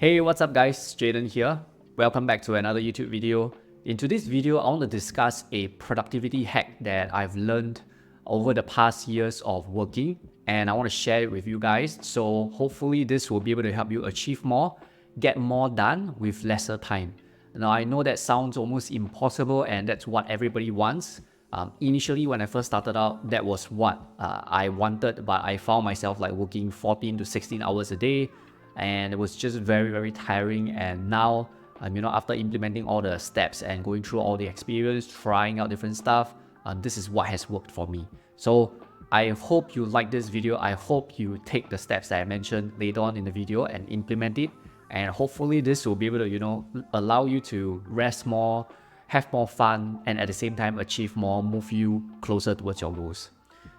Hey, what's up guys? Jaden here. Welcome back to another YouTube video. In today's video, I want to discuss a productivity hack that I've learned over the past years of working, and I want to share it with you guys. So hopefully this will be able to help you achieve more, get more done with lesser time. Now I know that sounds almost impossible and that's what everybody wants. Initially when I first started out, that was what I wanted, but I found myself like working 14 to 16 hours a day, and it was just very tiring. And now after implementing all the steps and going through all the experience, trying out different stuff, this is what has worked for me. So I hope you like this video. I hope you take the steps that I mentioned later on in the video and implement it, and hopefully this will be able to allow you to rest more, have more fun, and at the same time achieve more, move you closer towards your goals.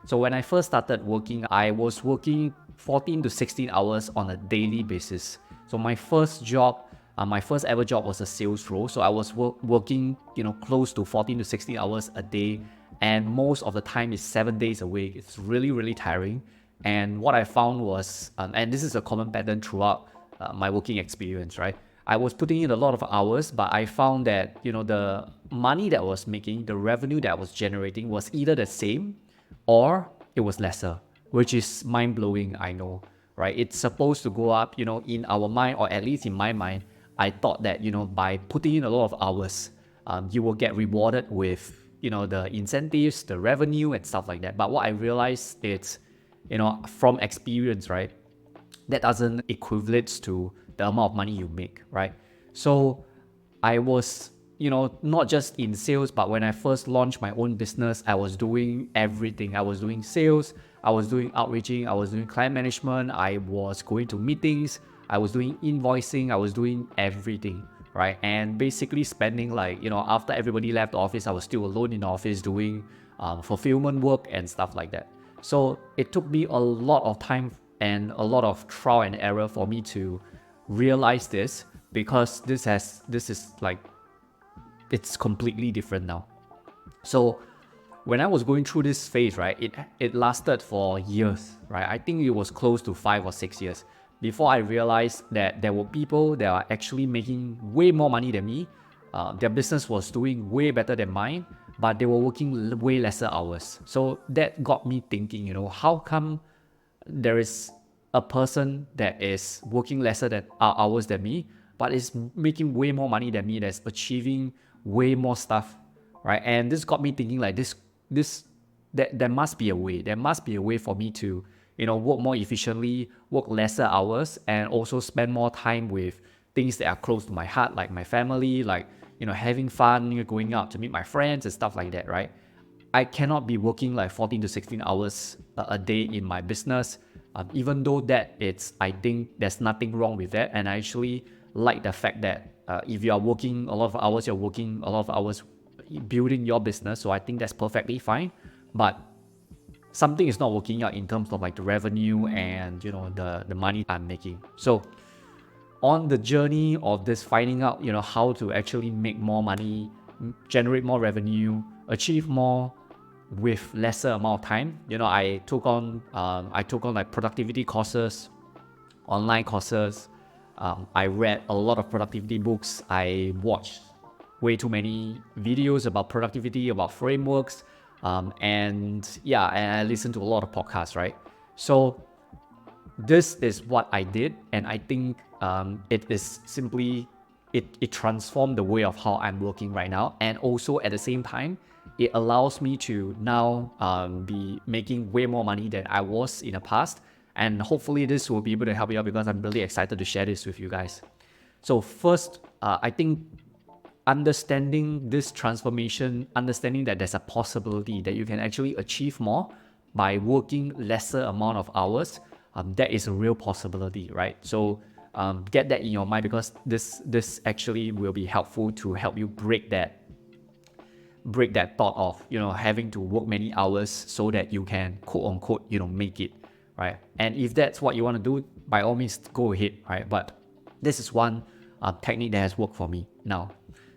So when I first started working, I was working 14 to 16 hours on a daily basis. So my first job, my first ever job was a sales role. So I was working, close to 14 to 16 hours a day, and most of the time is 7 days a week. It's really tiring. And what I found was, and this is a common pattern throughout my working experience, right? I was putting in a lot of hours, but I found that the money that I was making, the revenue that I was generating was either the same or it was lesser, which is mind-blowing, I know, right? It's supposed to go up, in our mind, or at least in my mind. I thought that, by putting in a lot of hours, you will get rewarded with, the incentives, the revenue and stuff like that. But what I realized is, from experience, right? That doesn't equates to the amount of money you make, right? So I was, not just in sales, but when I first launched my own business, I was doing everything. I was doing sales, I was doing outreaching, I was doing client management, I was going to meetings, I was doing invoicing, I was doing everything, right? And basically spending after everybody left the office, I was still alone in the office doing fulfillment work and stuff like that. So it took me a lot of time and a lot of trial and error for me to realize this, because this is like, it's completely different now. So when I was going through this phase, right, it lasted for years, right? I think it was close to 5 or 6 years before I realized that there were people that are actually making way more money than me. Their business was doing way better than mine, but they were working way lesser hours. So that got me thinking, how come there is a person that is working lesser than hours than me, but is making way more money than me, that's achieving way more stuff, right? And this got me thinking like there must be a way. There must be a way for me to, work more efficiently, work lesser hours, and also spend more time with things that are close to my heart, like my family, like, having fun, going out to meet my friends and stuff like that, right? I cannot be working like 14 to 16 hours a day in my business, even though I think there's nothing wrong with that. And I actually like the fact that if you are working a lot of hours, you're working a lot of hours building your business. So I think that's perfectly fine. But something is not working out in terms of like the revenue and the money I'm making. So on the journey of this, finding out how to actually make more money, generate more revenue, achieve more with lesser amount of time, I took on like productivity courses, online courses. I read a lot of productivity books. I watched way too many videos about productivity, about frameworks, and I listened to a lot of podcasts, right? So this is what I did, and I think it is simply, it transformed the way of how I'm working right now. And also at the same time, it allows me to now be making way more money than I was in the past. And hopefully this will be able to help you out, because I'm really excited to share this with you guys. So first, I think understanding this transformation, understanding that there's a possibility that you can actually achieve more by working lesser amount of hours, that is a real possibility, right? So get that in your mind, because this actually will be helpful to help you break that thought of having to work many hours so that you can quote unquote make it, right? And if that's what you want to do, by all means go ahead, right? But this is one technique that has worked for me now.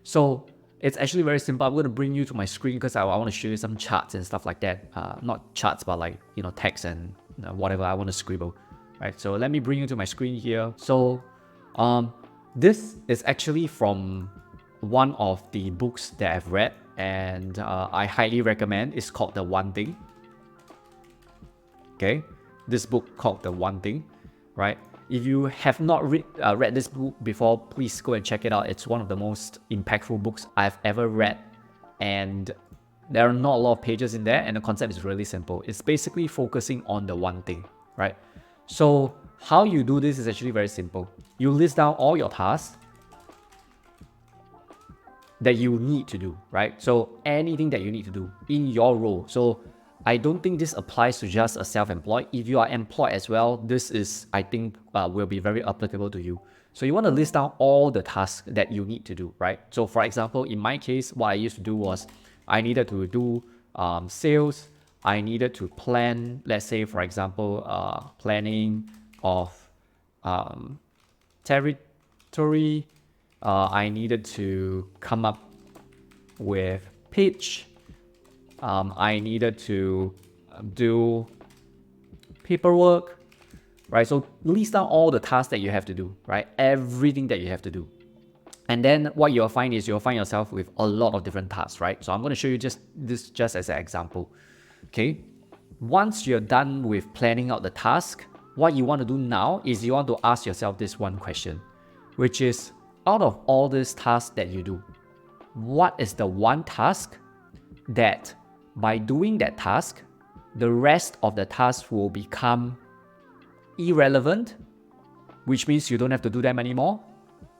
So it's actually very simple. I'm going to bring you to my screen because I want to show you some charts and stuff like that. Not charts, but like text and whatever I want to scribble, right? So let me bring you to my screen here. So This is actually from one of the books that I've read, and I highly recommend. It's called The One Thing. Okay, this book called The One Thing, right? If you have not read this book before, please go and check it out. It's one of the most impactful books I've ever read, and there are not a lot of pages in there, and the concept is really simple. It's basically focusing on the one thing, right? So how you do this is actually very simple. You list down all your tasks that you need to do, right? So anything that you need to do in your role. So I don't think this applies to just a self-employed. If you are employed as well, this is, I think, will be very applicable to you. So you want to list down all the tasks that you need to do, right? So for example, in my case, what I used to do was I needed to do sales. I needed to plan, let's say, for example, planning of territory. I needed to come up with pitch. I needed to do paperwork, right? So list down all the tasks that you have to do, right? Everything that you have to do. And then what you'll find is you'll find yourself with a lot of different tasks, right? So I'm going to show you just as an example. Okay. Once you're done with planning out the task, what you want to do now is you want to ask yourself this one question, which is, out of all these tasks that you do, what is the one task that by doing that task, the rest of the tasks will become irrelevant, which means you don't have to do them anymore,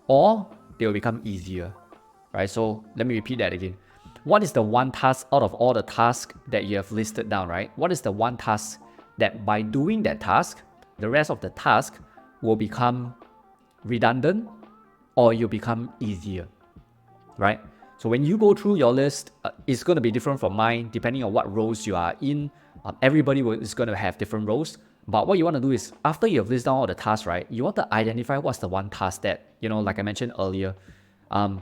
or they will become easier, right? So let me repeat that again. What is the one task out of all the tasks that you have listed down, right? What is the one task that by doing that task, the rest of the task will become redundant or you become easier, right? So when you go through your list, it's going to be different from mine depending on what roles you are in. Everybody is going to have different roles. But what you want to do is, after you've listed down all the tasks, right, you want to identify what's the one task that, like I mentioned earlier,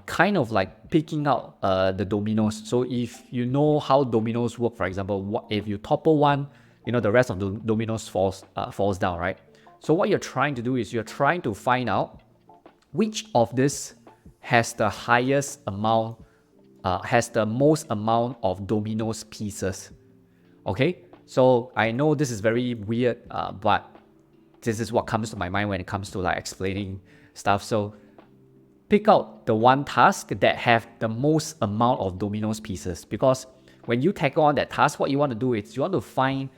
kind of like picking out the dominoes. So if you know how dominoes work, for example, if you topple one, the rest of the dominoes falls down, right? So what you're trying to do is you're trying to find out which of this has the highest amount, has the most amount of dominoes pieces. Okay, so I know this is very weird, but this is what comes to my mind when it comes to like explaining stuff. So pick out the one task that have the most amount of dominoes pieces, because when you tackle on that task, what you want to do is you want to find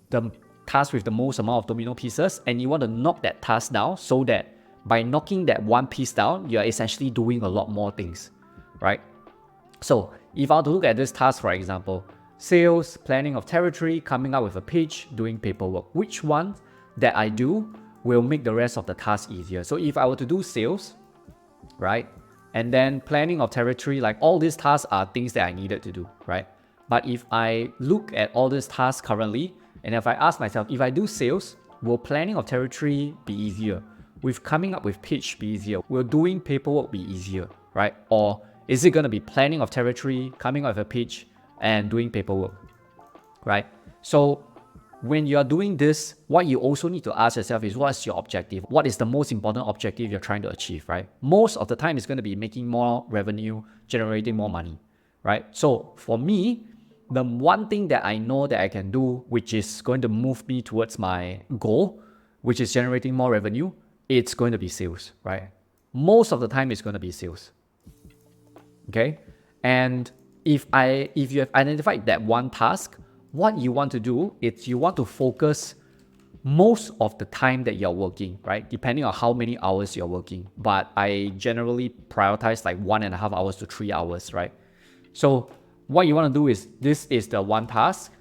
the task with the most amount of domino pieces, and you want to knock that task down so that by knocking that one piece down, you're essentially doing a lot more things, right? So if I were to look at this task, for example, sales, planning of territory, coming up with a pitch, doing paperwork, which one that I do will make the rest of the task easier? So if I were to do sales, right, and then planning of territory, like all these tasks are things that I needed to do, right? But if I look at all these tasks currently, and if I ask myself, if I do sales, will planning of territory be easier? With coming up with pitch be easier? Will doing paperwork be easier, right? Or is it going to be planning of territory, coming up with a pitch, and doing paperwork, right? So when you're doing this, what you also need to ask yourself is, what's your objective? What is the most important objective you're trying to achieve, right? Most of the time, it's going to be making more revenue, generating more money, right? So for me, the one thing that I know that I can do, which is going to move me towards my goal, which is generating more revenue, it's going to be sales, right? Most of the time, it's going to be sales. Okay? And if you have identified that one task, what you want to do is you want to focus most of the time that you're working, right? Depending on how many hours you're working. But I generally prioritize like 1.5 hours to 3 hours, right? So what you want to do is, this is the one task.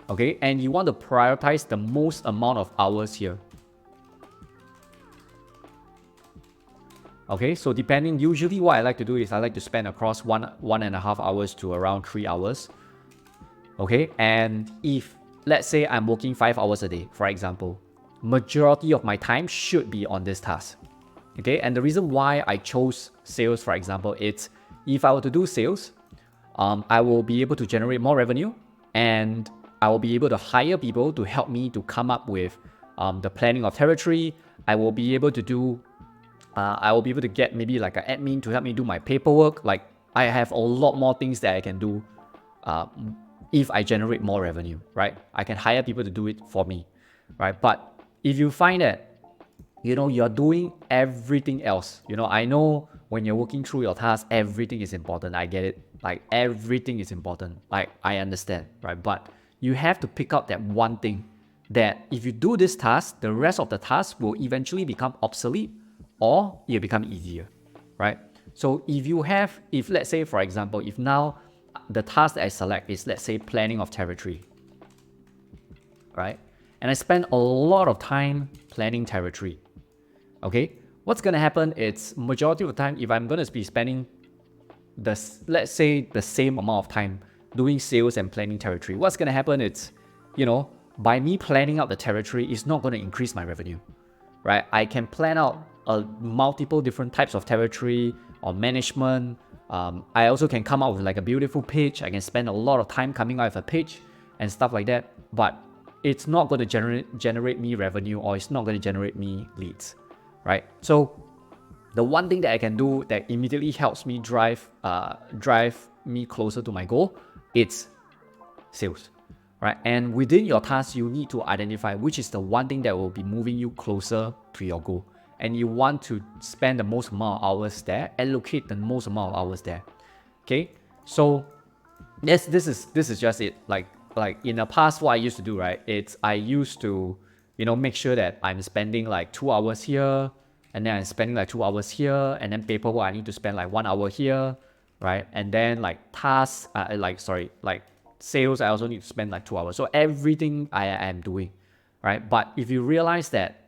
Okay, and you want to prioritize the most amount of hours here. Okay, so usually what I like to do is I like to spend across 1.5 hours to around 3 hours. Okay, and if, let's say I'm working 5 hours a day, for example, majority of my time should be on this task. Okay, and the reason why I chose sales, for example, it's if I were to do sales, I will be able to generate more revenue, and I will be able to hire people to help me to come up with the planning of territory. I will be able to do I will be able to get maybe like an admin to help me do my paperwork. Like I have a lot more things that I can do if I generate more revenue, right? I can hire people to do it for me, right? But if you find that, you're doing everything else, I know when you're working through your tasks, everything is important. I get it. Like everything is important. Like I understand, right? But you have to pick out that one thing that if you do this task, the rest of the tasks will eventually become obsolete or it'll become easier, right? So if let's say, for example, if now the task that I select is, let's say, planning of territory, right? And I spend a lot of time planning territory, okay? What's gonna happen is majority of the time, if I'm gonna be spending let's say the same amount of time doing sales and planning territory, what's gonna happen is, by me planning out the territory, it's not gonna increase my revenue, right? I can plan out multiple different types of territory or management. I also can come out with like a beautiful pitch. I can spend a lot of time coming out with a pitch and stuff like that, but it's not going to generate me revenue, or it's not going to generate me leads, right? So the one thing that I can do that immediately helps me drive me closer to my goal, it's sales, right? And within your task, you need to identify which is the one thing that will be moving you closer to your goal. And you want to spend the most amount of hours there, allocate the most amount of hours there. Okay, so yes, this is just it. Like in the past, what I used to do, right? I used to, make sure that I'm spending like 2 hours here, and then I'm spending like 2 hours here, and then paperwork I need to spend like 1 hour here, right? And then like tasks, like sales, I also need to spend like 2 hours. So everything I am doing, right? But if you realize that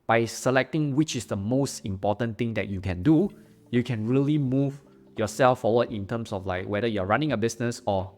by selecting which is the most important thing that you can do, you can really move yourself forward in terms of like whether you're running a business, or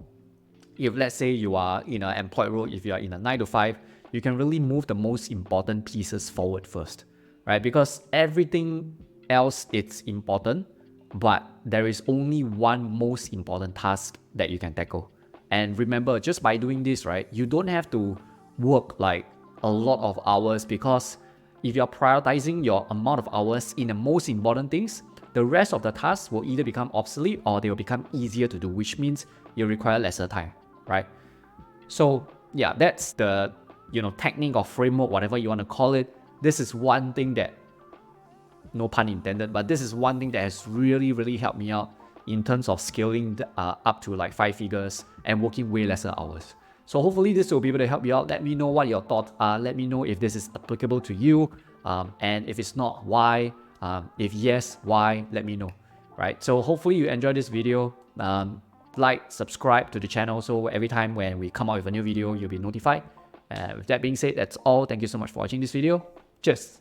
if let's say you are in an employed role, if you are in a 9 to 5, you can really move the most important pieces forward first, right? Because everything else, it's important, but there is only one most important task that you can tackle. And remember, just by doing this, right, you don't have to work like a lot of hours, because if you're prioritizing your amount of hours in the most important things, the rest of the tasks will either become obsolete or they will become easier to do, which means you require lesser time, right? So yeah, that's the technique or framework, whatever you want to call it. This is one thing that, no pun intended, but this is one thing that has really helped me out in terms of scaling up to like 5 figures and working way lesser hours. So hopefully this will be able to help you out. Let me know what your thoughts are. Let me know if this is applicable to you. And if it's not, why? If yes, why? Let me know. Right? So hopefully you enjoyed this video. Like, subscribe to the channel, so every time when we come out with a new video, you'll be notified. With that being said, that's all. Thank you so much for watching this video. Cheers.